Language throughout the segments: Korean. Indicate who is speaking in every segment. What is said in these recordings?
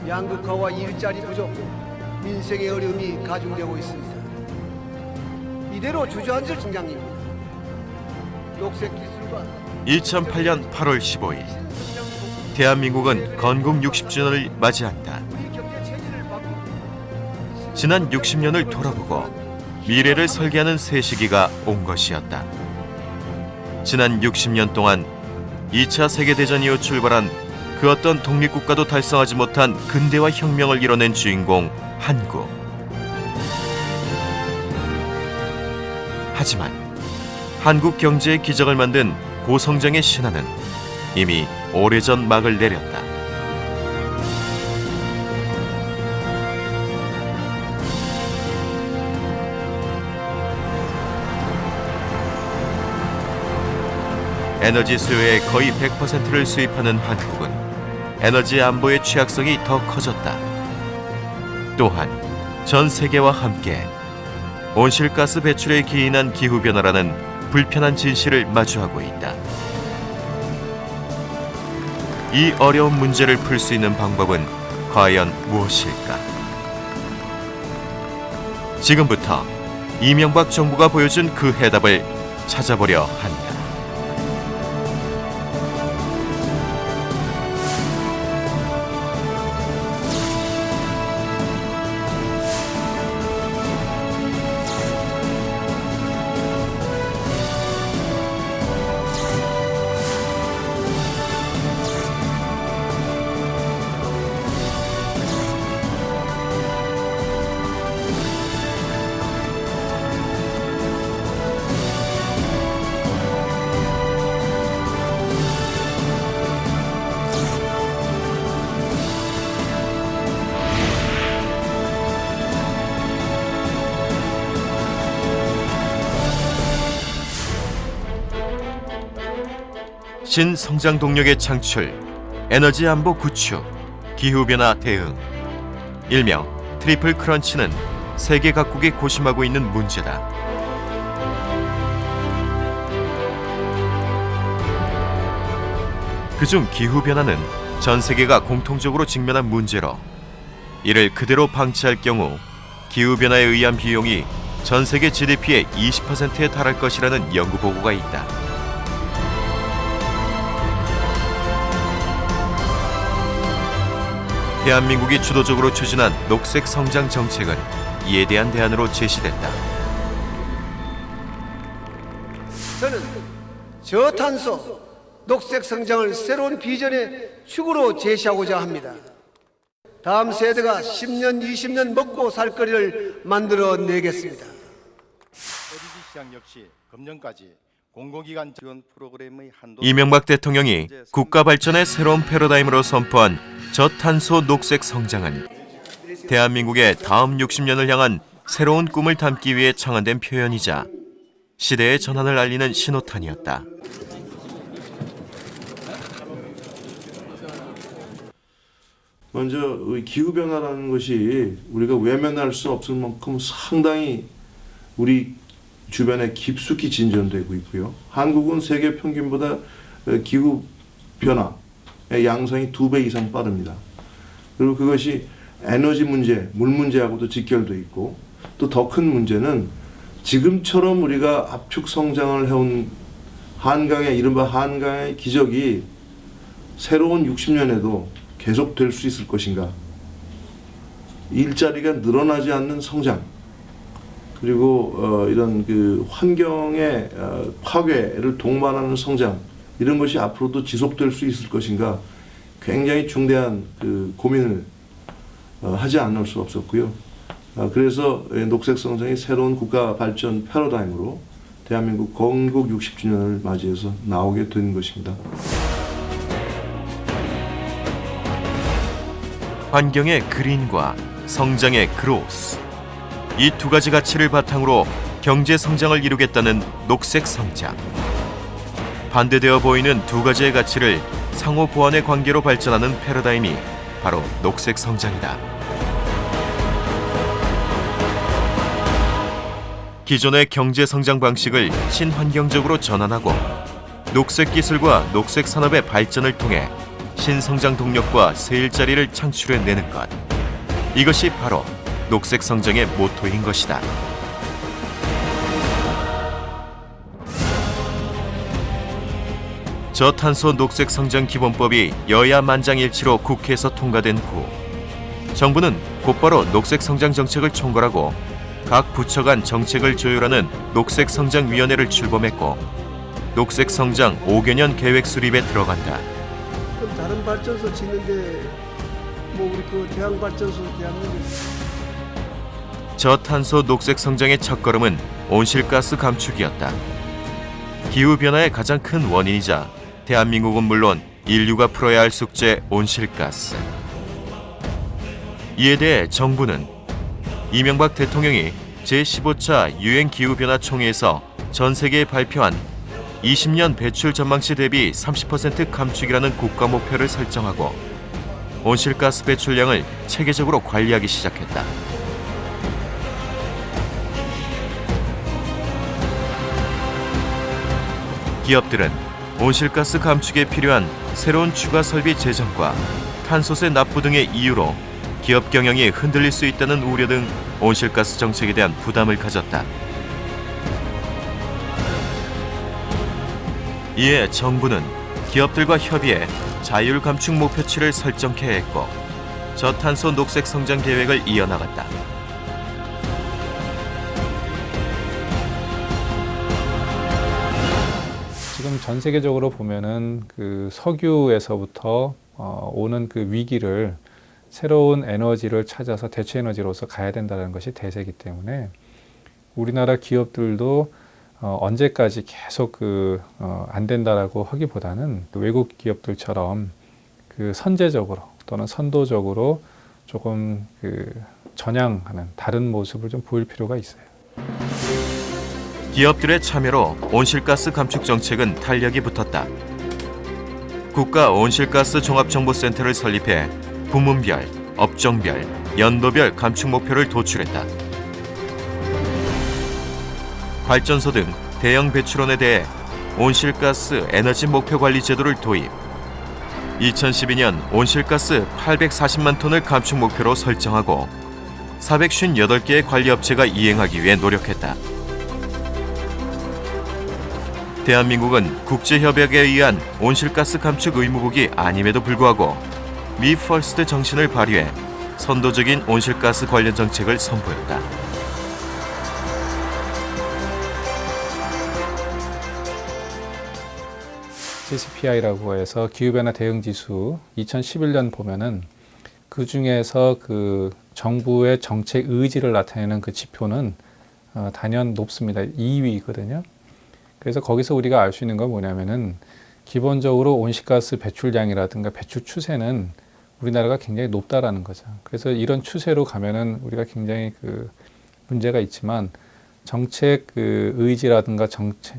Speaker 1: 양극화와 일자리 부족, 민생의 어려움이 가중되고 있습니다. 이대로 주저앉을 중장입니다. 녹색 기술과
Speaker 2: 2008년 8월 15일 대한민국은 건국 60주년을 맞이한다. 지난 60년을 돌아보고 미래를 설계하는 새 시기가 온 것이었다. 지난 60년 동안 2차 세계대전 이후 출발한 그 어떤 독립국가도 달성하지 못한 근대화 혁명을 이뤄낸 주인공 한국. 하지만 한국 경제의 기적을 만든 고성장의 신화는 이미 오래전 막을 내렸다. 에너지 수요의 거의 100%를 수입하는 한국은 에너지 안보의 취약성이 더 커졌다. 또한 전 세계와 함께 온실가스 배출에 기인한 기후변화라는 불편한 진실을 마주하고 있다. 이 어려운 문제를 풀 수 있는 방법은 과연 무엇일까? 지금부터 이명박 정부가 보여준 그 해답을 찾아보려 한다. 신성장 동력의 창출, 에너지 안보 구축, 기후변화 대응, 일명 트리플 크런치는 세계 각국이 고심하고 있는 문제다. 그중 기후변화는 전 세계가 공통적으로 직면한 문제로 이를 그대로 방치할 경우 기후변화에 의한 비용이 전 세계 GDP의 20%에 달할 것이라는 연구 보고가 있다. 대한민국이 주도적으로 추진한 녹색 성장 정책은 이에 대한 대안으로 제시됐다.
Speaker 1: 저는 저탄소, 녹색 성장을 새로운 비전의 축으로 제시하고자 합니다. 다음 세대가 10년, 20년 먹고 살 거리를 만들어내겠습니다.
Speaker 3: LG 시장 역시 금년까지 공공기관 지원 프로그램의 한도
Speaker 2: 이명박 대통령이 국가 발전의 새로운 패러다임으로 선포한 저탄소 녹색 성장은 대한민국의 다음 60년을 향한 새로운 꿈을 담기 위해 창안된 표현이자 시대의 전환을 알리는 신호탄이었다.
Speaker 4: 먼저 기후변화라는 것이 우리가 외면할 수 없을 만큼 상당히 우리 주변에 깊숙이 진전되고 있고요. 한국은 세계 평균보다 기후변화의 양상이 2배 이상 빠릅니다. 그리고 그것이 에너지 문제, 물 문제하고도 직결되어 있고 또 더 큰 문제는 지금처럼 우리가 압축 성장을 해온 한강의 이른바 한강의 기적이 새로운 60년에도 계속될 수 있을 것인가. 일자리가 늘어나지 않는 성장 그리고 이런 그 환경의 파괴를 동반하는 성장 이런 것이 앞으로도 지속될 수 있을 것인가 굉장히 중대한 그 고민을 하지 않을 수 없었고요. 그래서 녹색 성장이 새로운 국가 발전 패러다임으로 대한민국 건국 60주년을 맞이해서 나오게 된 것입니다.
Speaker 2: 환경의 그린과 성장의 그로스, 이 두 가지 가치를 바탕으로 경제 성장을 이루겠다는 녹색 성장. 반대되어 보이는 두 가지의 가치를 상호 보완의 관계로 발전하는 패러다임이 바로 녹색 성장이다. 기존의 경제 성장 방식을 친환경적으로 전환하고 녹색 기술과 녹색 산업의 발전을 통해 신성장 동력과 새 일자리를 창출해내는 것. 이것이 바로 녹색 성장의 모토인 것이다. 저탄소 녹색 성장 기본법이 여야 만장일치로 국회에서 통과된 후 정부는 곧바로 녹색 성장 정책을 총괄하고 각 부처 간 정책을 조율하는 녹색 성장 위원회를 출범했고 녹색 성장 5개년 계획 수립에 들어간다.
Speaker 1: 그럼 다른 발전소 짓는데 뭐 우리 그 대양 발전소 대한민국
Speaker 2: 저탄소 녹색 성장의 첫걸음은 온실가스 감축이었다. 기후변화의 가장 큰 원인이자 대한민국은 물론 인류가 풀어야 할 숙제 온실가스. 이에 대해 정부는 이명박 대통령이 제15차 유엔 기후변화 총회에서 전 세계에 발표한 20년 배출 전망치 대비 30% 감축이라는 국가 목표를 설정하고 온실가스 배출량을 체계적으로 관리하기 시작했다. 기업들은 온실가스 감축에 필요한 새로운 추가 설비 제정과 탄소세 납부 등의 이유로 기업 경영이 흔들릴 수 있다는 우려 등 온실가스 정책에 대한 부담을 가졌다. 이에 정부는 기업들과 협의해 자율 감축 목표치를 설정케 했고 저탄소 녹색 성장 계획을 이어나갔다.
Speaker 5: 지금 전 세계적으로 보면은 그 석유에서부터 오는 그 위기를 새로운 에너지를 찾아서 대체 에너지로서 가야 된다는 것이 대세이기 때문에 우리나라 기업들도 언제까지 계속 안 된다라고 하기보다는 외국 기업들처럼 그 선제적으로 또는 선도적으로 조금 전향하는 다른 모습을 좀 보일 필요가 있어요.
Speaker 2: 기업들의 참여로 온실가스 감축 정책은 탄력이 붙었다. 국가 온실가스 종합정보센터를 설립해 부문별, 업종별, 연도별 감축 목표를 도출했다. 발전소 등 대형 배출원에 대해 온실가스 에너지 목표 관리 제도를 도입. 2012년 온실가스 840만 톤을 감축 목표로 설정하고 458개의 관리업체가 이행하기 위해 노력했다. 대한민국은 국제협약에 의한 온실가스 감축 의무국이 아님에도 불구하고 미 퍼스트 정신을 발휘해 선도적인 온실가스 관련 정책을 선보였다.
Speaker 5: JCPI라고 해서 기후변화 대응지수 2011년 보면은 그 중에서 그 정부의 정책 의지를 나타내는 그 지표는 단연 높습니다. 2위거든요. 그래서 거기서 우리가 알 수 있는 건 뭐냐면은 기본적으로 온실가스 배출량이라든가 배출 추세는 우리나라가 굉장히 높다라는 거죠. 그래서 이런 추세로 가면은 우리가 굉장히 문제가 있지만 정책 의지라든가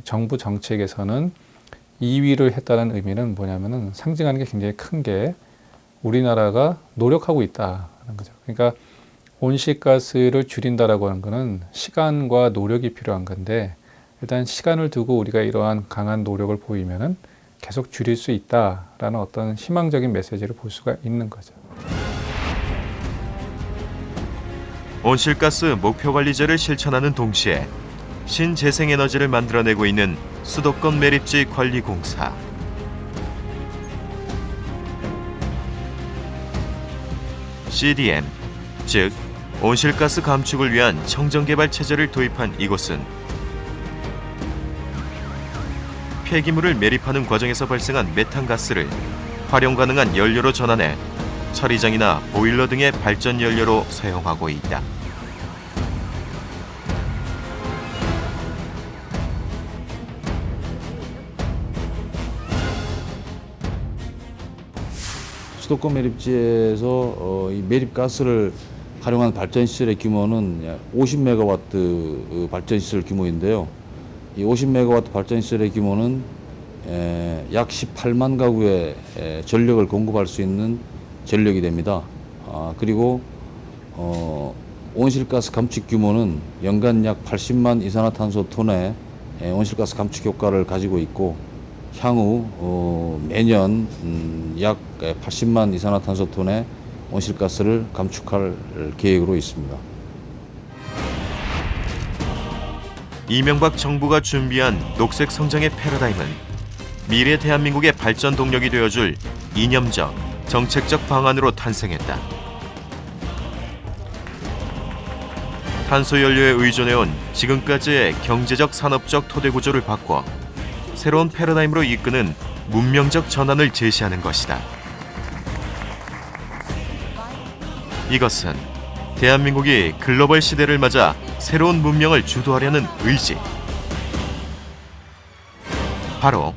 Speaker 5: 정부 정책에서는 2위를 했다는 의미는 뭐냐면은 상징하는 게 굉장히 큰 게 우리나라가 노력하고 있다는 거죠. 그러니까 온실가스를 줄인다라고 하는 거는 시간과 노력이 필요한 건데 일단 시간을 두고 우리가 이러한 강한 노력을 보이면은 계속 줄일 수 있다라는 어떤 희망적인 메시지를 볼 수가 있는 거죠.
Speaker 2: 온실가스 목표 관리제를 실천하는 동시에 신재생에너지를 만들어내고 있는 수도권 매립지 관리공사. CDM, 즉 온실가스 감축을 위한 청정개발 체제를 도입한 이곳은 폐기물을 매립하는 과정에서 발생한 메탄가스를 활용 가능한 연료로 전환해 처리장이나 보일러 등의 발전 연료로 사용하고 있다.
Speaker 6: 수도권 매립지에서 이 매립가스를 활용한 발전시설의 규모는 약 50메가와트 발전시설 규모인데요. 이 50메가와트 발전시설의 규모는 약 18만 가구에 전력을 공급할 수 있는 전력이 됩니다. 그리고 온실가스 감축 규모는 연간 약 80만 이산화탄소 톤의 온실가스 감축 효과를 가지고 있고 향후 매년 약 80만 이산화탄소 톤의 온실가스를 감축할 계획으로 있습니다.
Speaker 2: 이명박 정부가 준비한 녹색 성장의 패러다임은 미래 대한민국의 발전 동력이 되어줄 이념적, 정책적 방안으로 탄생했다. 탄소연료에 의존해온 지금까지의 경제적, 산업적 토대 구조를 바꿔 새로운 패러다임으로 이끄는 문명적 전환을 제시하는 것이다. 이것은 대한민국이 글로벌 시대를 맞아 새로운 문명을 주도하려는 의지. 바로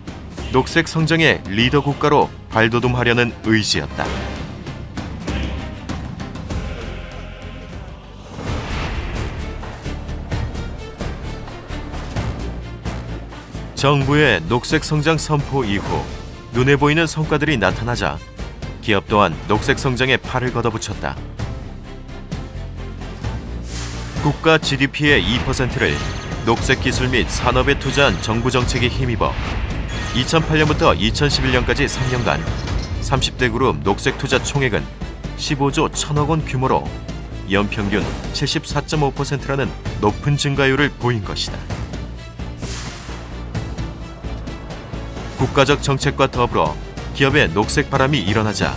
Speaker 2: 녹색 성장의 리더 국가로 발돋움하려는 의지였다. 정부의 녹색 성장 선포 이후 눈에 보이는 성과들이 나타나자 기업 또한 녹색 성장에 팔을 걷어붙였다. 국가 GDP의 2%를 녹색 기술 및 산업에 투자한 정부 정책에 힘입어 2008년부터 2011년까지 3년간 30대 그룹 녹색 투자 총액은 15조 1천억 원 규모로 연평균 74.5%라는 높은 증가율을 보인 것이다. 국가적 정책과 더불어 기업의 녹색 바람이 일어나자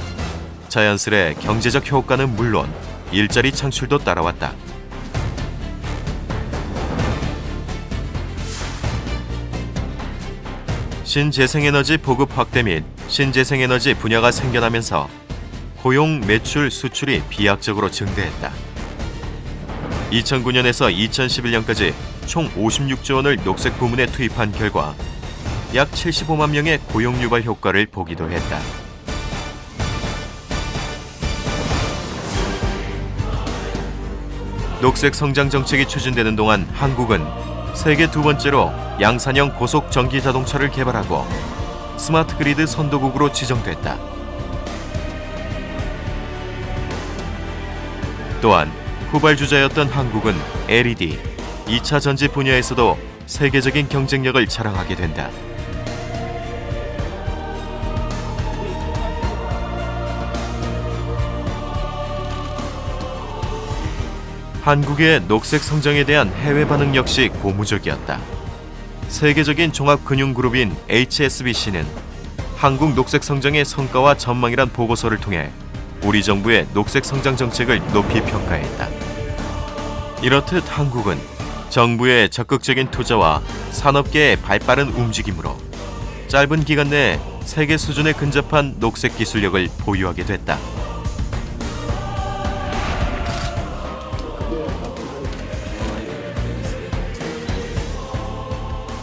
Speaker 2: 자연스레 경제적 효과는 물론 일자리 창출도 따라왔다. 신재생에너지 보급 확대 및 신재생에너지 분야가 생겨나면서 고용, 매출, 수출이 비약적으로 증대했다. 2009년에서 2011년까지 총 56조 원을 녹색 부문에 투입한 결과 약 75만 명의 고용 유발 효과를 보기도 했다. 녹색 성장 정책이 추진되는 동안 한국은 세계 두 번째로 양산형 고속 전기 자동차를 개발하고 스마트 그리드 선도국으로 지정됐다. 또한 후발주자였던 한국은 LED, 2차 전지 분야에서도 세계적인 경쟁력을 자랑하게 된다. 한국의 녹색 성장에 대한 해외 반응 역시 고무적이었다. 세계적인 종합금융그룹인 HSBC는 한국 녹색 성장의 성과와 전망이란 보고서를 통해 우리 정부의 녹색 성장 정책을 높이 평가했다. 이렇듯 한국은 정부의 적극적인 투자와 산업계의 발빠른 움직임으로 짧은 기간 내에 세계 수준에 근접한 녹색 기술력을 보유하게 됐다.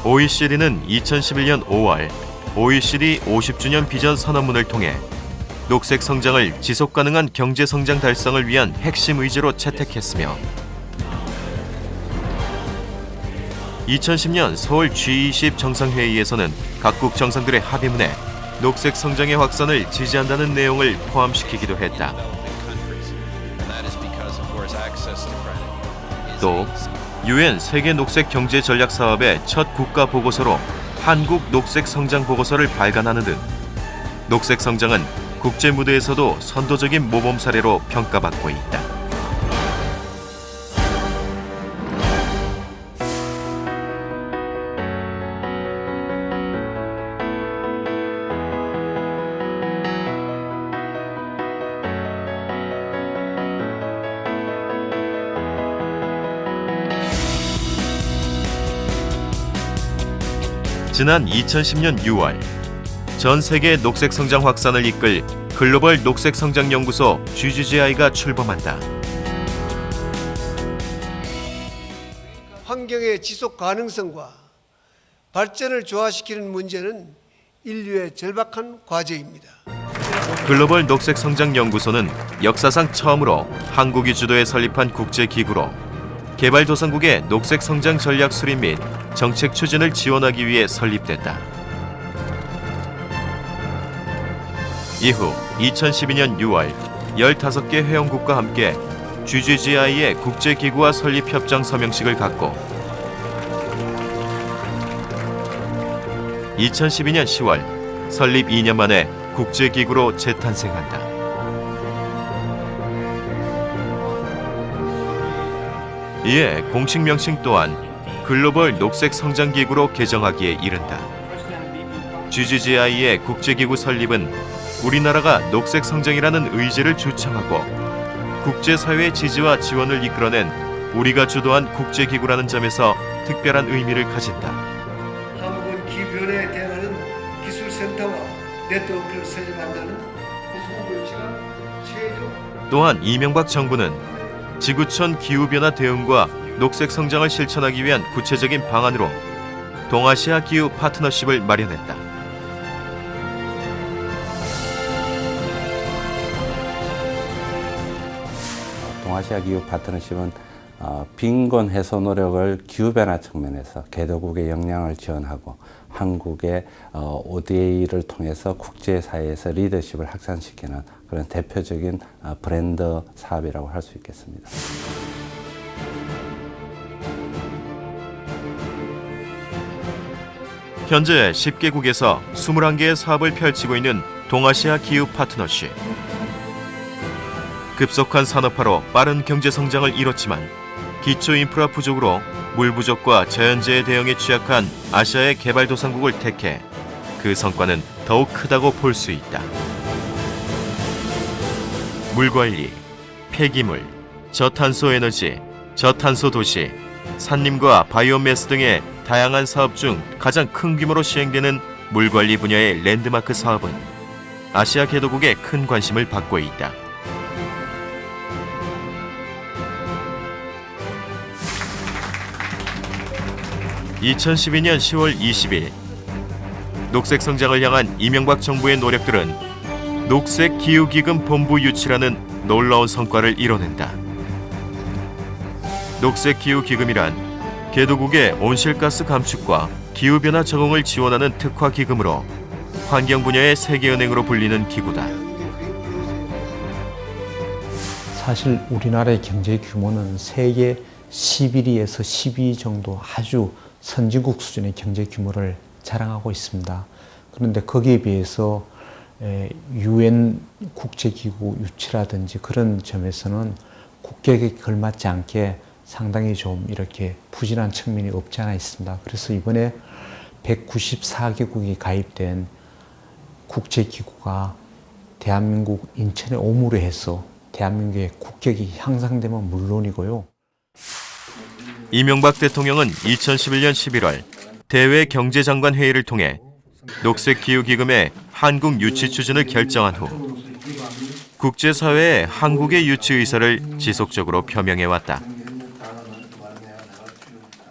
Speaker 2: OECD는 2011년 5월 OECD 50주년 비전 선언문을 통해 녹색 성장을 지속 가능한 경제 성장 달성을 위한 핵심 의제로 채택했으며 2010년 서울 G20 정상회의에서는 각국 정상들의 합의문에 녹색 성장의 확산을 지지한다는 내용을 포함시키기도 했다. 또 UN 세계 녹색 경제 전략 사업의 첫 국가 보고서로 한국 녹색 성장 보고서를 발간하는 등 녹색 성장은 국제 무대에서도 선도적인 모범 사례로 평가받고 있다. 지난 2010년 6월 전 세계 녹색 성장 확산을 이끌 글로벌 녹색 성장 연구소 GGGI가 출범한다.
Speaker 1: 환경의 지속 가능성과 발전을 조화시키는 문제는 인류의 절박한 과제입니다.
Speaker 2: 글로벌 녹색 성장 연구소는 역사상 처음으로 한국이 주도해 설립한 국제 기구로 개발도상국의 녹색 성장 전략 수립 및 정책 추진을 지원하기 위해 설립됐다. 이후 2012년 6월 15개 회원국과 함께 GGGI의 국제기구와 설립협정 서명식을 갖고 2012년 10월 설립 2년 만에 국제기구로 재탄생한다. 이에 공식 명칭 또한 글로벌 녹색 성장기구로 개정하기에 이른다. GGGI의 국제기구 설립은 우리나라가 녹색 성장이라는 의지를 주창하고 국제사회의 지지와 지원을 이끌어낸 우리가 주도한 국제기구라는 점에서 특별한 의미를 가진다.
Speaker 1: 한국은 기변에 대응하는 기술센터와 네트워크를 설립한다는 소불치가 최종.
Speaker 2: 또한 이명박 정부는 지구촌 기후변화 대응과 녹색 성장을 실천하기 위한 구체적인 방안으로 동아시아 기후 파트너십을 마련했다.
Speaker 7: 동아시아 기후 파트너십은 빈곤 해소 노력을 기후변화 측면에서 개도국의 역량을 지원하고 한국의 ODA를 통해서 국제사회에서 리더십을 확산시키는 그런 대표적인 브랜드 사업이라고 할 수 있겠습니다.
Speaker 2: 현재 10개국에서 21개의 사업을 펼치고 있는 동아시아 기후 파트너십. 급속한 산업화로 빠른 경제 성장을 이뤘지만 기초 인프라 부족으로 물 부족과 자연재해 대응에 취약한 아시아의 개발도상국을 택해 그 성과는 더욱 크다고 볼 수 있다. 물관리, 폐기물, 저탄소 에너지, 저탄소 도시, 산림과 바이오매스 등의 다양한 사업 중 가장 큰 규모로 시행되는 물관리 분야의 랜드마크 사업은 아시아 개도국의 큰 관심을 받고 있다. (2012년 10월 20일) 녹색 성장을 향한 이명박 정부의 노력들은 녹색 기후기금 본부 유치라는 놀라운 성과를 이뤄낸다. 녹색 기후기금이란 개도국의 온실가스 감축과 기후변화 적응을 지원하는 특화 기금으로 환경 분야의 세계은행으로 불리는 기구다.
Speaker 8: 사실 우리나라의 경제 규모는 세계 11위에서 12위 정도 아주 선진국 수준의 경제 규모를 자랑하고 있습니다. 그런데 거기에 비해서 UN 국제기구 유치라든지 그런 점에서는 국격에 걸맞지 않게 상당히 좀 이렇게 부진한 측면이 없지 않아 있습니다. 그래서 이번에 194개국이 가입된 국제기구가 대한민국 인천에 오므려 해서 대한민국의 국격이 향상되면 물론이고요.
Speaker 2: 이명박 대통령은 2011년 11월 대외 경제장관 회의를 통해 녹색 기후기금의 한국 유치 추진을 결정한 후 국제사회에 한국의 유치 의사를 지속적으로 표명해왔다.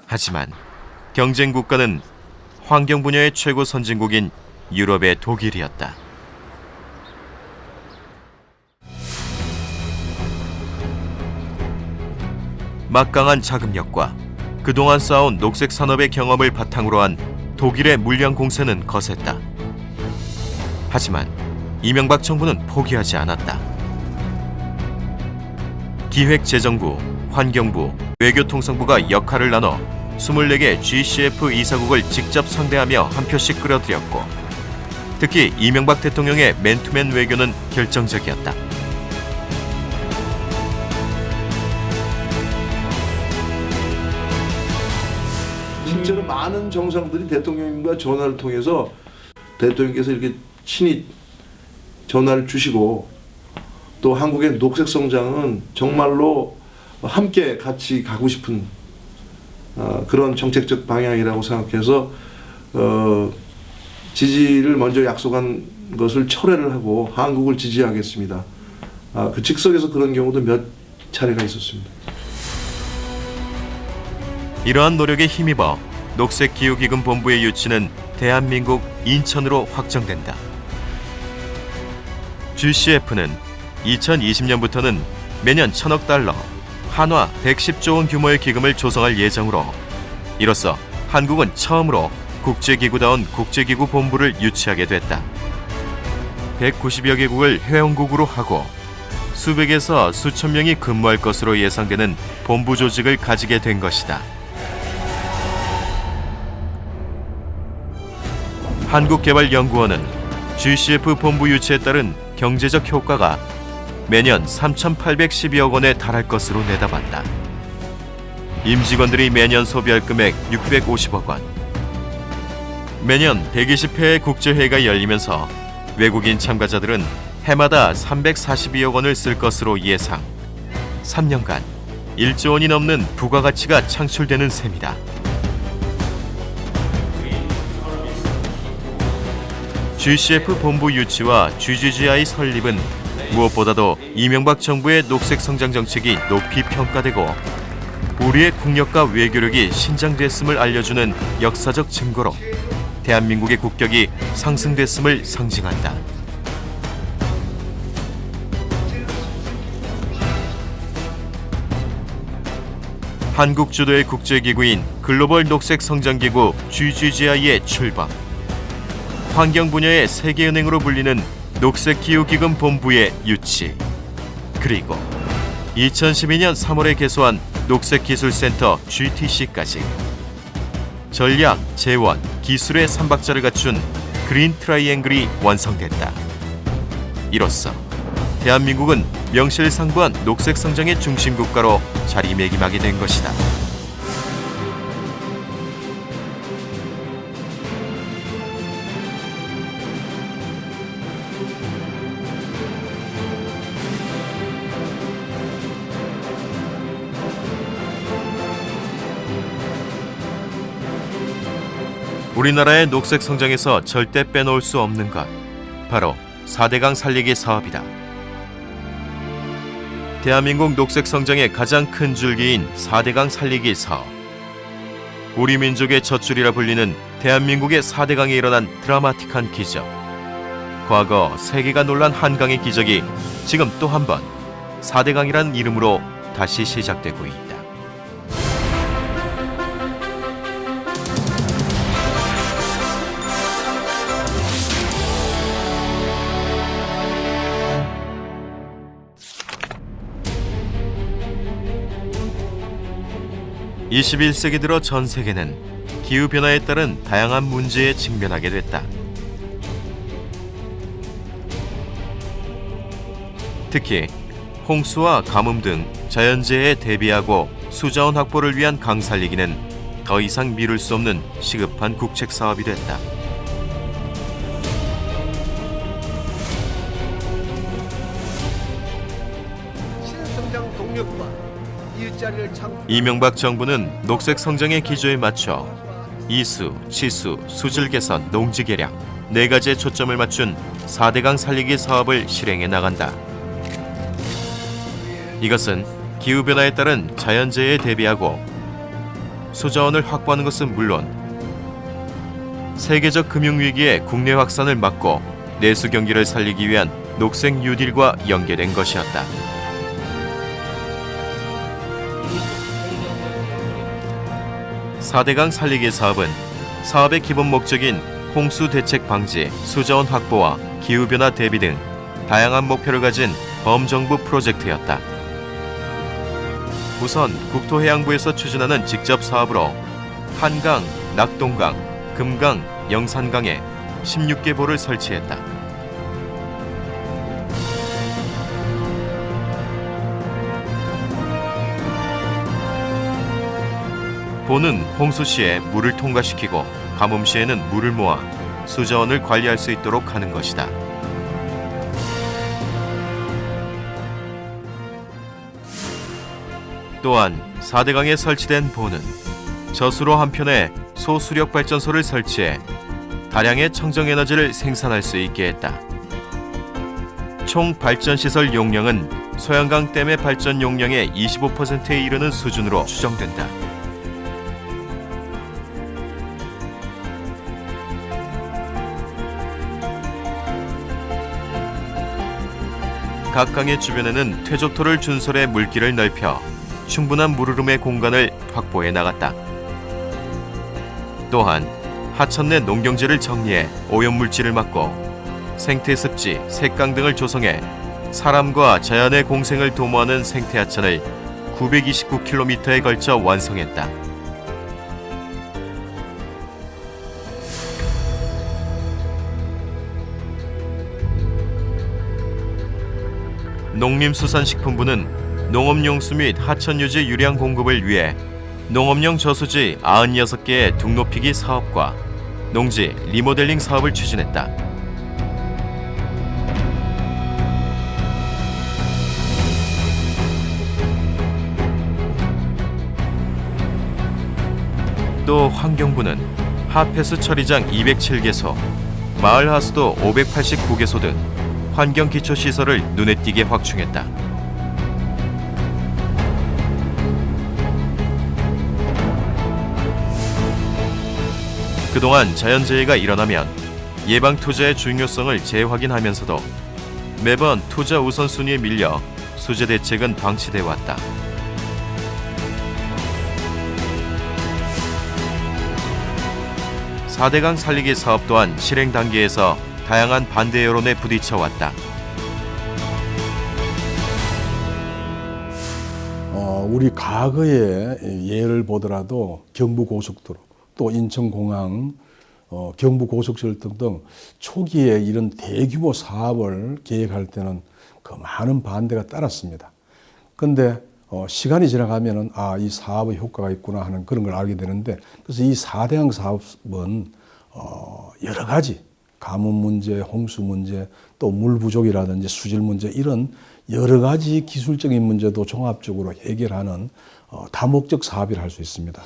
Speaker 2: 하지만 경쟁 국가는 환경 분야의 최고 선진국인 유럽의 독일이었다. 막강한 자금력과 그동안 쌓아온 녹색 산업의 경험을 바탕으로 한 독일의 물량 공세는 거셌다. 하지만 이명박 정부는 포기하지 않았다. 기획재정부, 환경부, 외교통상부가 역할을 나눠 24개 GCF 이사국을 직접 상대하며 한 표씩 끌어들였고, 특히 이명박 대통령의 맨투맨 외교는 결정적이었다.
Speaker 4: 실제로 많은 정상들이 대통령님과 전화를 통해서 대통령께서 이렇게 친히 전화를 주시고, 또 한국의 녹색 성장은 정말로 함께 같이 가고 싶은 그런 정책적 방향이라고 생각해서 지지를 먼저 약속한 것을 철회를 하고 한국을 지지하겠습니다. 그 즉석에서 그런 경우도 몇 차례가 있었습니다.
Speaker 2: 이러한 노력에 힘입어 녹색 기후기금 본부의 유치는 대한민국 인천으로 확정된다. GCF는 2020년부터는 매년 1,000억 달러, 한화 110조 원 규모의 기금을 조성할 예정으로, 이로써 한국은 처음으로 국제기구다운 국제기구 본부를 유치하게 됐다. 190여 개국을 회원국으로 하고 수백에서 수천 명이 근무할 것으로 예상되는 본부 조직을 가지게 된 것이다. 한국개발연구원은 GCF 본부 유치에 따른 경제적 효과가 매년 3,812억 원에 달할 것으로 내다봤다. 임직원들이 매년 소비할 금액 650억 원. 매년 120회의 국제회의가 열리면서 외국인 참가자들은 해마다 342억 원을 쓸 것으로 예상. 3년간 1조 원이 넘는 부가가치가 창출되는 셈이다. GCF 본부 유치와 GGGI 설립은 무엇보다도 이명박 정부의 녹색 성장 정책이 높이 평가되고 우리의 국력과 외교력이 신장됐음을 알려주는 역사적 증거로 대한민국의 국격이 상승됐음을 상징한다. 한국 주도의 국제기구인 글로벌 녹색 성장기구 GGGI의 출범, 환경 분야의 세계은행으로 불리는 녹색기후기금 본부의 유치, 그리고 2012년 3월에 개소한 녹색기술센터 GTC까지 전략, 재원, 기술의 삼박자를 갖춘 그린 트라이앵글이 완성됐다. 이로써 대한민국은 명실상부한 녹색 성장의 중심 국가로 자리매김하게 된 것이다. 우리나라의 녹색 성장에서 절대 빼놓을 수 없는 것, 바로 4대강 살리기 사업이다. 대한민국 녹색 성장의 가장 큰 줄기인 4대강 살리기 사업. 우리 민족의 젖줄이라 불리는 대한민국의 4대강에 일어난 드라마틱한 기적. 과거 세계가 놀란 한강의 기적이 지금 또 한 번 4대강이라는 이름으로 다시 시작되고 있다. (21세기) 들어 전 세계는 기후변화에 따른 다양한 문제에 직면하게 됐다. 특히 홍수와 가뭄 등 자연재해에 대비하고 수자원 확보를 위한 강 살리기는 더 이상 미룰 수 없는 시급한 국책 사업이 됐다.
Speaker 1: 신성장 동력과 일자리를 창출.
Speaker 2: 이명박 정부는 녹색 성장의 기조에 맞춰 이수, 치수, 수질 개선, 농지 개량 4가지에 초점을 맞춘 4대강 살리기 사업을 실행해 나간다. 이것은 기후변화에 따른 자연재해에 대비하고 수자원을 확보하는 것은 물론 세계적 금융위기의 국내 확산을 막고 내수 경기를 살리기 위한 녹색 뉴딜과 연계된 것이었다. (4대강 살리기) 사업은 사업의 기본 목적인 홍수 대책 방지, 수자원 확보와 기후변화 대비 등 다양한 목표를 가진 범정부 프로젝트였다. 우선 국토해양부에서 추진하는 직접 사업으로 한강, 낙동강, 금강, 영산강에 16개 보를 설치했다. 보는 홍수 시에 물을 통과시키고 가뭄 시에는 물을 모아 수자원을 관리할 수 있도록 하는 것이다. 또한 4대강에 설치된 보는 저수로 한편에 소수력 발전소를 설치해 다량의 청정에너지를 생산할 수 있게 했다. 총 발전시설 용량은 소양강 댐의 발전 용량의 25%에 이르는 수준으로 추정된다. 각 강의 주변에는 퇴적토를 준설해 물길을 넓혀 충분한 물흐름의 공간을 확보해 나갔다. 또한 하천 내 농경지를 정리해 오염물질을 막고 생태습지, 색강 등을 조성해 사람과 자연의 공생을 도모하는 생태하천을 929km에 걸쳐 완성했다. 농림수산식품부는 농업용수 및 하천유지 유량 공급을 위해 농업용 저수지 96개의 둥 높이기 사업과 농지 리모델링 사업을 추진했다. 또 환경부는 하폐수 처리장 207개소, 마을 하수도 589개소 등 환경 기초 시설을 눈에 띄게 확충했다. 그동안 자연재해가 일어나면 예방 투자의 중요성을 재확인하면서도 매번 투자 우선순위에 밀려 수재 대책은 방치돼 왔다. 사대강 살리기 사업 또한 실행 단계에서 다양한 반대 여론에 부딪혀 왔다.
Speaker 9: 우리 과거의 예를 보더라도 경부고속도로 또 인천공항, 경부고속철 등등 초기에 이런 대규모 사업을 계획할 때는 그 많은 반대가 따랐습니다. 그런데 시간이 지나가면은 이 사업의 효과가 있구나 하는 그런 걸 알게 되는데, 그래서 이 4대강 사업은 여러 가지 가뭄 문제, 홍수 문제, 또 물 부족이라든지 수질 문제, 이런 여러 가지 기술적인 문제도 종합적으로 해결하는 다목적 사업이라 할 수 있습니다.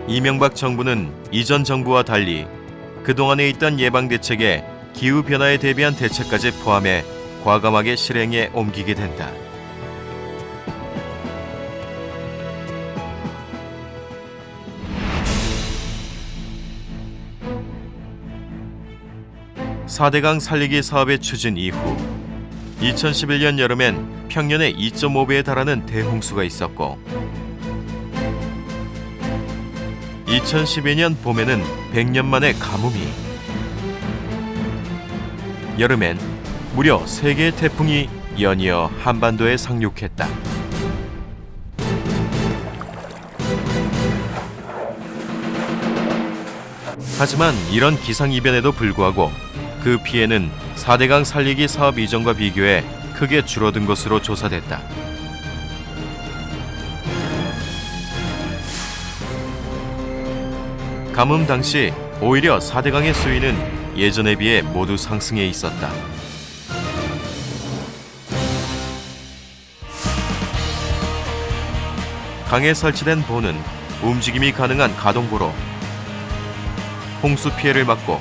Speaker 2: 이명박 정부는 이전 정부와 달리 그동안에 있던 예방 대책에 기후변화에 대비한 대책까지 포함해 과감하게 실행에 옮기게 된다. 사대강 살리기 사업의 추진 이후 2011년 여름엔 평년의 2.5배에 달하는 대홍수가 있었고 2012년 봄에는 100년 만에 가뭄이, 여름엔 무려 3개의 태풍이 연이어 한반도에 상륙했다. 하지만 이런 기상이변에도 불구하고 그 피해는 4대강 살리기 사업 이전과 비교해 크게 줄어든 것으로 조사됐다. 가뭄 당시 오히려 4대강의 수위는 예전에 비해 모두 상승해 있었다. 강에 설치된 보는 움직임이 가능한 가동보로 홍수 피해를 막고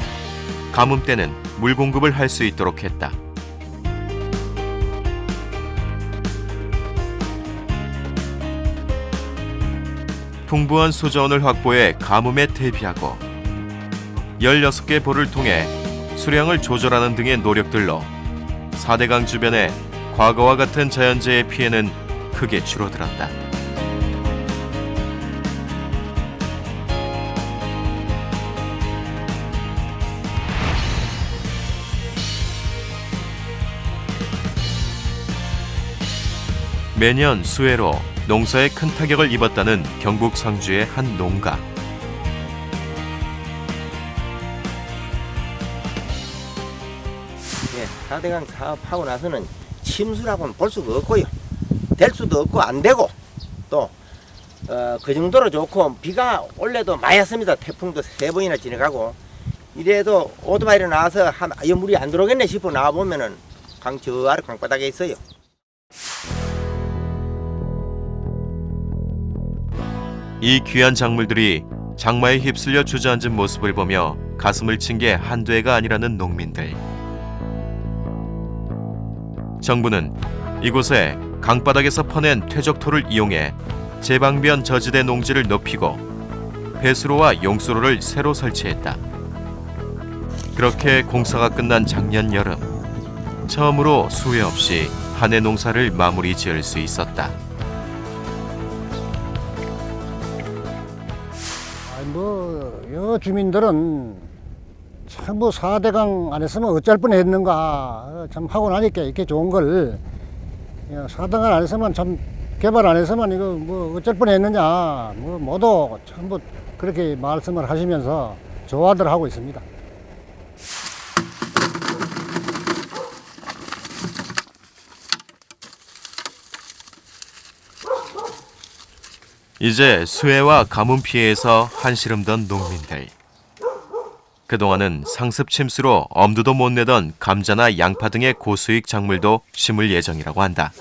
Speaker 2: 가뭄 때는 물 공급을 할 수 있도록 했다. 풍부한 수저원을 확보해 가뭄에 대비하고 16개 보를 통해 수량을 조절하는 등의 노력들로 4대강 주변의 과거와 같은 자연재해 피해는 크게 줄어들었다. 매년 수해로 농사에 큰 타격을 입었다는 경북 상주의 한 농가.
Speaker 10: 예, 4대강 사업하고 나서는 침수라고는 볼 수가 없고요. 될 수도 없고 안 되고 또 그 정도로 좋고 비가 원래도 많이 왔습니다. 태풍도 3번이나 지나가고 이래도 오토바이로 나와서 물이 안 들어오겠네 싶어 나와보면은 강 저 아래 강바닥에 있어요.
Speaker 2: 이 귀한 작물들이 장마에 휩쓸려 주저앉은 모습을 보며 가슴을 친 게 한두 해가 아니라는 농민들. 정부는 이곳에 강바닥에서 퍼낸 퇴적토를 이용해 제방변 저지대 농지를 높이고 배수로와 용수로를 새로 설치했다. 그렇게 공사가 끝난 작년 여름, 처음으로 수해 없이 한 해 농사를 마무리 지을 수 있었다.
Speaker 11: 여 주민들은 참 4대강 안 했으면 어쩔 뻔했는가 참 하고 나니까 이렇게 좋은 걸 4대강 안 했으면 참 개발 안 했으면 이거 어쩔 뻔했느냐 모두 전부 그렇게 말씀을 하시면서 좋아들 하고 있습니다.
Speaker 2: 이제 수해와 가뭄 피해에서 한시름 던 농민들. 그동안은 상습 침수로 엄두도 못 내던 감자나 양파 등의 고수익 작물도 심을 예정이라고 한다.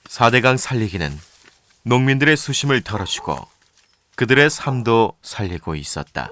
Speaker 2: 사대강 살리기는 농민들의 수심을 덜어주고 그들의 삶도 살리고 있었다.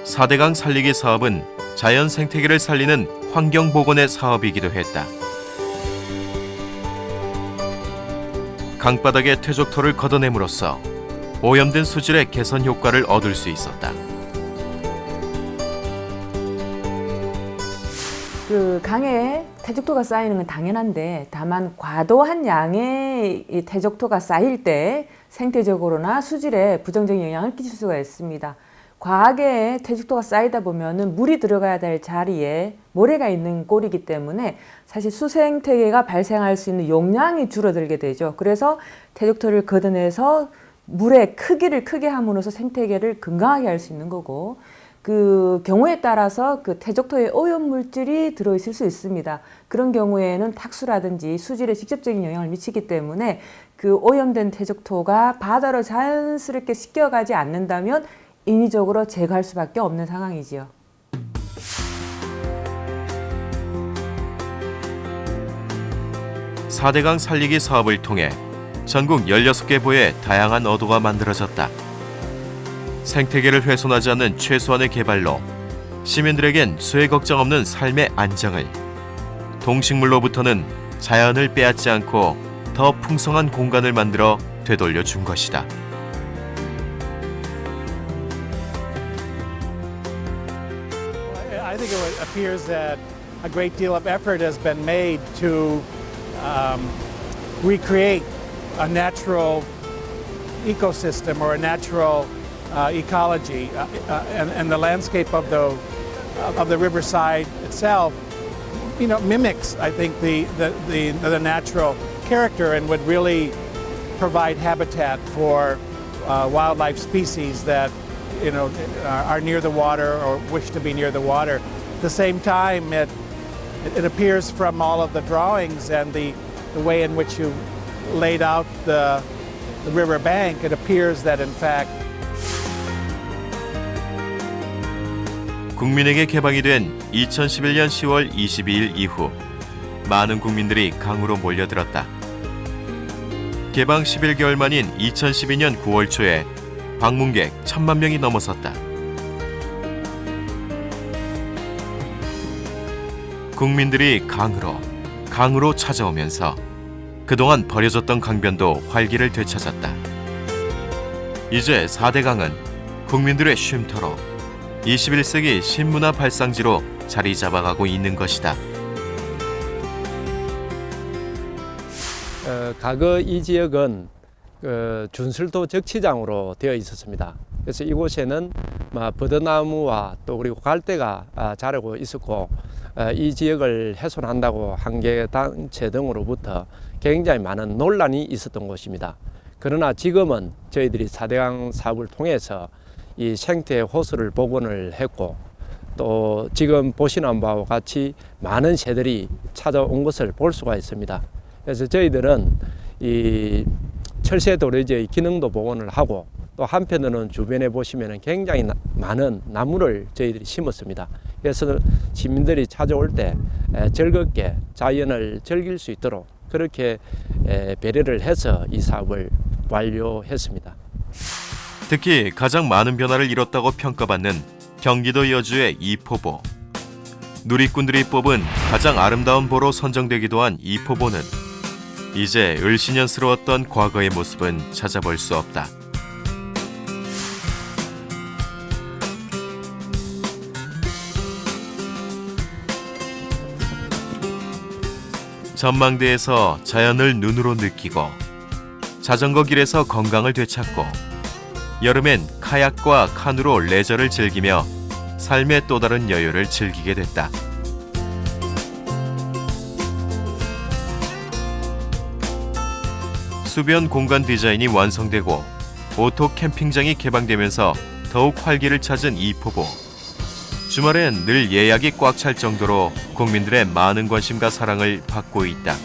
Speaker 2: 사대강 살리기 사업은 자연 생태계를 살리는 환경복원의 사업이기도 했다. 강바닥의 퇴적토를 걷어냄으로써 오염된 수질의 개선 효과를 얻을 수 있었다.
Speaker 12: 그 강에 퇴적토가 쌓이는 건 당연한데 다만 과도한 양의 이 퇴적토가 쌓일 때 생태적으로나 수질에 부정적인 영향을 끼칠 수가 있습니다. 과하게 퇴적토가 쌓이다 보면은 물이 들어가야 될 자리에 모래가 있는 꼴이기 때문에 사실 수생태계가 발생할 수 있는 용량이 줄어들게 되죠. 그래서 퇴적토를 걷어내서 물의 크기를 크게 함으로써 생태계를 건강하게 할 수 있는 거고, 그 경우에 따라서 그 퇴적토에 오염 물질이 들어있을 수 있습니다. 그런 경우에는 탁수라든지 수질에 직접적인 영향을 미치기 때문에 그 오염된 퇴적토가 바다로 자연스럽게 씻겨가지 않는다면 인위적으로 제거할 수밖에 없는 상황이지요.
Speaker 2: 사대강 살리기 사업을 통해 전국 16개 보에 다양한 어도가 만들어졌다. 생태계를 훼손하지 않는 최소한의 개발로 시민들에겐 수해 걱정 없는 삶의 안정을, 동식물로부터는 자연을 빼앗지 않고 더 풍성한 공간을 만들어 되돌려 준 것이다.
Speaker 13: I think it appears that a great deal of effort has been made to recreate a natural ecosystem or a natural ecology, and the landscape of the riverside itself, you know, mimics, I think, the natural character and would really provide habitat for wildlife species that, you know, are near the water or wish to be near the water. At the same time, it appears from all of the drawings and the way in which you laid out the river bank, it appears that in fact
Speaker 2: 국민에게 개방이 된 2011년 10월 22일 이후 많은 국민들이 강으로 몰려들었다. 개방 11개월 만인 2012년 9월 초에 방문객 1,000만 명이 넘어섰다. 국민들이 강으로 찾아오면서 그동안 버려졌던 강변도 활기를 되찾았다. 이제 4대강은 국민들의 쉼터로 21세기 신문화 발상지로 자리 잡아가고 있는 것이다.
Speaker 14: 과거 이 지역은 준술도 적치장으로 되어 있었습니다. 그래서 이곳에는 버드나무와 또 그리고 갈대가 자라고 있었고, 이 지역을 훼손한다고 환경단체 등으로부터 굉장히 많은 논란이 있었던 곳입니다. 그러나 지금은 저희들이 4대강 사업을 통해서 이 생태 호수를 복원을 했고, 또 지금 보시는 바와 같이 많은 새들이 찾아온 것을 볼 수가 있습니다. 그래서 저희들은 이 철새 도래지의 기능도 복원을 하고, 또 한편으로는 주변에 보시면 굉장히 많은 나무를 저희들이 심었습니다. 그래서 시민들이 찾아올 때 즐겁게 자연을 즐길 수 있도록 그렇게 배려를 해서 이 사업을 완료했습니다.
Speaker 2: 특히 가장 많은 변화를 이뤘다고 평가받는 경기도 여주의 이포보. 누리꾼들이 뽑은 가장 아름다운 보로 선정되기도 한 이포보는 이제 을씨년스러웠던 과거의 모습은 찾아볼 수 없다. 전망대에서 자연을 눈으로 느끼고 자전거 길에서 건강을 되찾고 여름엔 카약과 카누로 레저를 즐기며 삶의 또 다른 여유를 즐기게 됐다. 수변 공간 디자인이 완성되고 오토 캠핑장이 개방되면서 더욱 활기를 찾은 이포보. 주말엔 늘 예약이 꽉 찰 정도로 국민들의 많은 관심과 사랑을 받고 있다.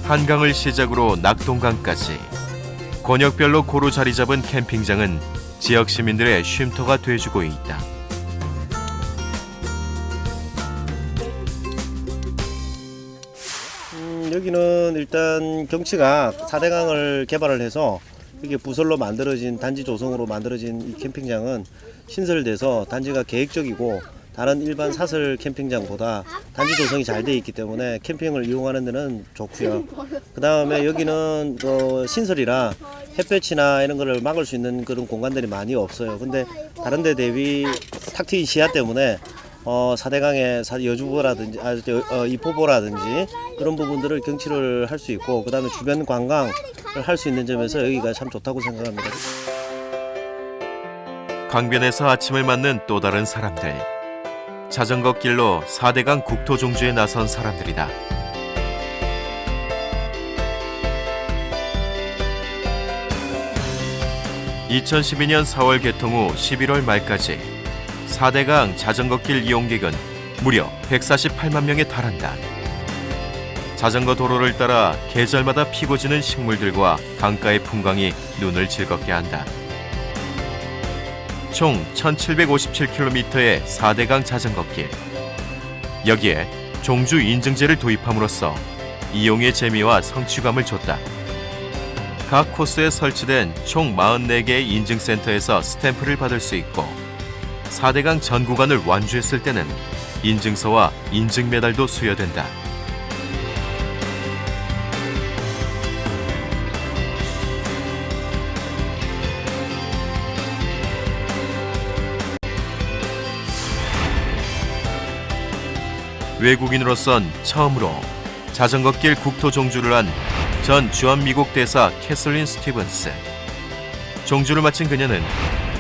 Speaker 2: 한강을 시작으로 낙동강까지 권역별로 고루 자리 잡은 캠핑장은 지역 시민들의 쉼터가 돼주고 있다.
Speaker 15: 여기는 일단 경치가 4대강을 개발을 해서 이게 부설로 만들어진 단지 조성으로 만들어진 이 캠핑장은 신설돼서 단지가 계획적이고 다른 일반 사설 캠핑장보다 단지 조성이 잘 돼 있기 때문에 캠핑을 이용하는 데는 좋고요. 그 다음에 여기는 신설이라 햇볕이나 이런 거를 막을 수 있는 그런 공간들이 많이 없어요. 근데 다른 데 대비 탁 트인 시야 때문에 4대강의 여주보라든지 이포보라든지 그런 부분들을 경치를 할 수 있고 그 다음에 주변 관광을 할 수 있는 점에서 여기가 참 좋다고 생각합니다.
Speaker 2: 강변에서 아침을 맞는 또 다른 사람들. 자전거 길로 4대강 국토종주에 나선 사람들이다. (2012년 4월) 개통 후 11월 말까지 4대강 자전거길 이용객은 무려 148만 명에 달한다. 자전거 도로를 따라 계절마다 피고 지는 식물들과 강가의 풍광이 눈을 즐겁게 한다. 총 1757km의 4대강 자전거길. 여기에 종주 인증제를 도입함으로써 이용의 재미와 성취감을 줬다. 각 코스에 설치된 총 44개의 인증센터에서 스탬프를 받을 수 있고 4대강 전 구간을 완주했을 때는 인증서와 인증메달도 수여된다. 외국인으로선 처음으로 자전거길 국토종주를 한 전 주한미국 대사 캐슬린 스티븐스. 종주를 마친 그녀는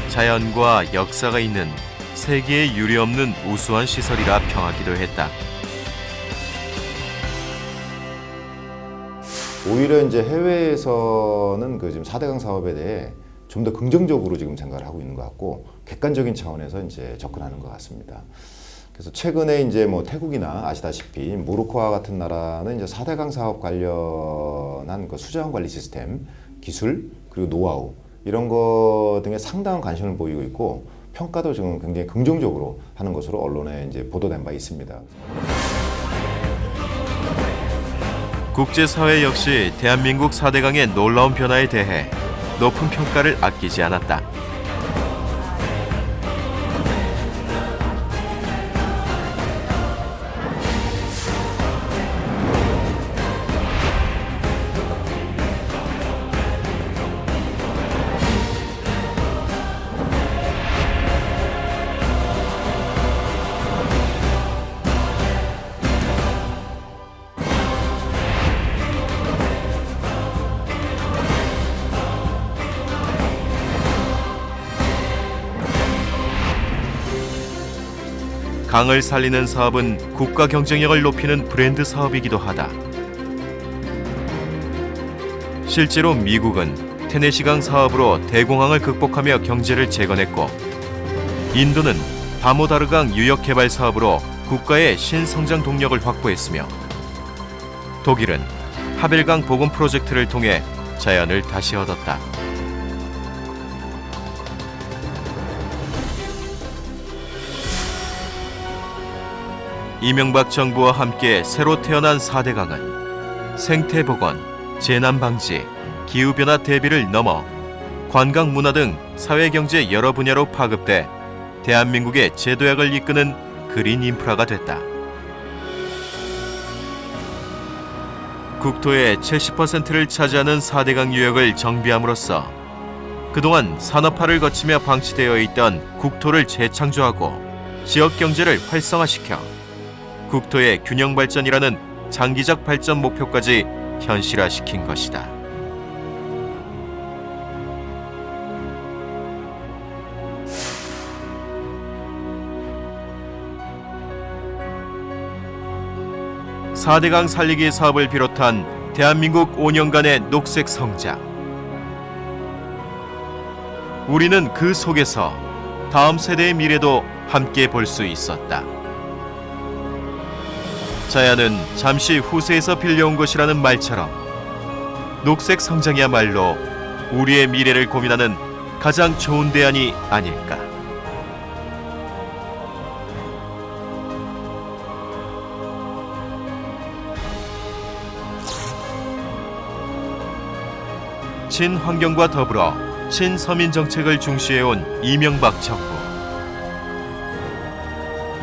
Speaker 2: 자연과 역사가 있는 세계에 유례없는 우수한 시설이라 평하기도 했다.
Speaker 16: 오히려 이제 해외에서는 그 지금 4대강 사업에 대해 좀 더 긍정적으로 지금 생각을 하고 있는 것 같고 객관적인 차원에서 이제 접근하는 것 같습니다. 그래서 최근에 이제 뭐 태국이나 아시다시피 모로코와 같은 나라는 이제 4대강 사업 관련한 그 수자원 관리 시스템, 기술, 그리고 노하우 이런 것 등에 상당한 관심을 보이고 있고 평가도 지금 굉장히 긍정적으로 하는 것으로 언론에 이제 보도된 바 있습니다.
Speaker 2: 국제사회 역시 대한민국 4대강의 놀라운 변화에 대해 높은 평가를 아끼지 않았다. 강을 살리는 사업은 국가 경쟁력을 높이는 브랜드 사업이기도 하다. 실제로 미국은 테네시강 사업으로 대공황을 극복하며 경제를 재건했고 인도는 다모다르강 유역 개발 사업으로 국가의 신성장 동력을 확보했으며 독일은 하벨강 보건 프로젝트를 통해 자연을 다시 얻었다. 이명박 정부와 함께 새로 태어난 4대강은 생태보건, 재난방지, 기후변화 대비를 넘어 관광 문화 등 사회경제 여러 분야로 파급돼 대한민국의 제도약을 이끄는 그린 인프라가 됐다. 국토의 70%를 차지하는 4대강 유역을 정비함으로써 그동안 산업화를 거치며 방치되어 있던 국토를 재창조하고 지역 경제를 활성화시켜 국토의 균형 발전이라는 장기적 발전 목표까지 현실화시킨 것이다. (4대강) 살리기 사업을 비롯한 대한민국 5년간의 녹색 성장. 우리는 그 속에서 다음 세대의 미래도 함께 볼 수 있었다. 자연은 잠시 후세에서 빌려온 것이라는 말처럼 녹색 성장이야말로 우리의 미래를 고민하는 가장 좋은 대안이 아닐까. 친환경과 더불어 친서민 정책을 중시해온 이명박 정부.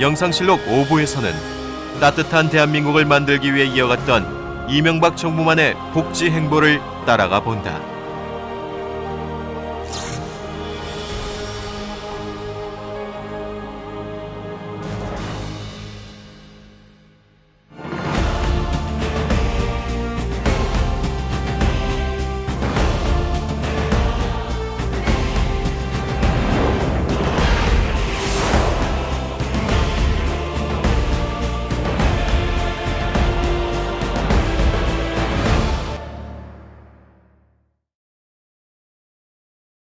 Speaker 2: 영상실록 5부에서는 따뜻한 대한민국을 만들기 위해 이어갔던 이명박 정부만의 복지 행보를 따라가 본다.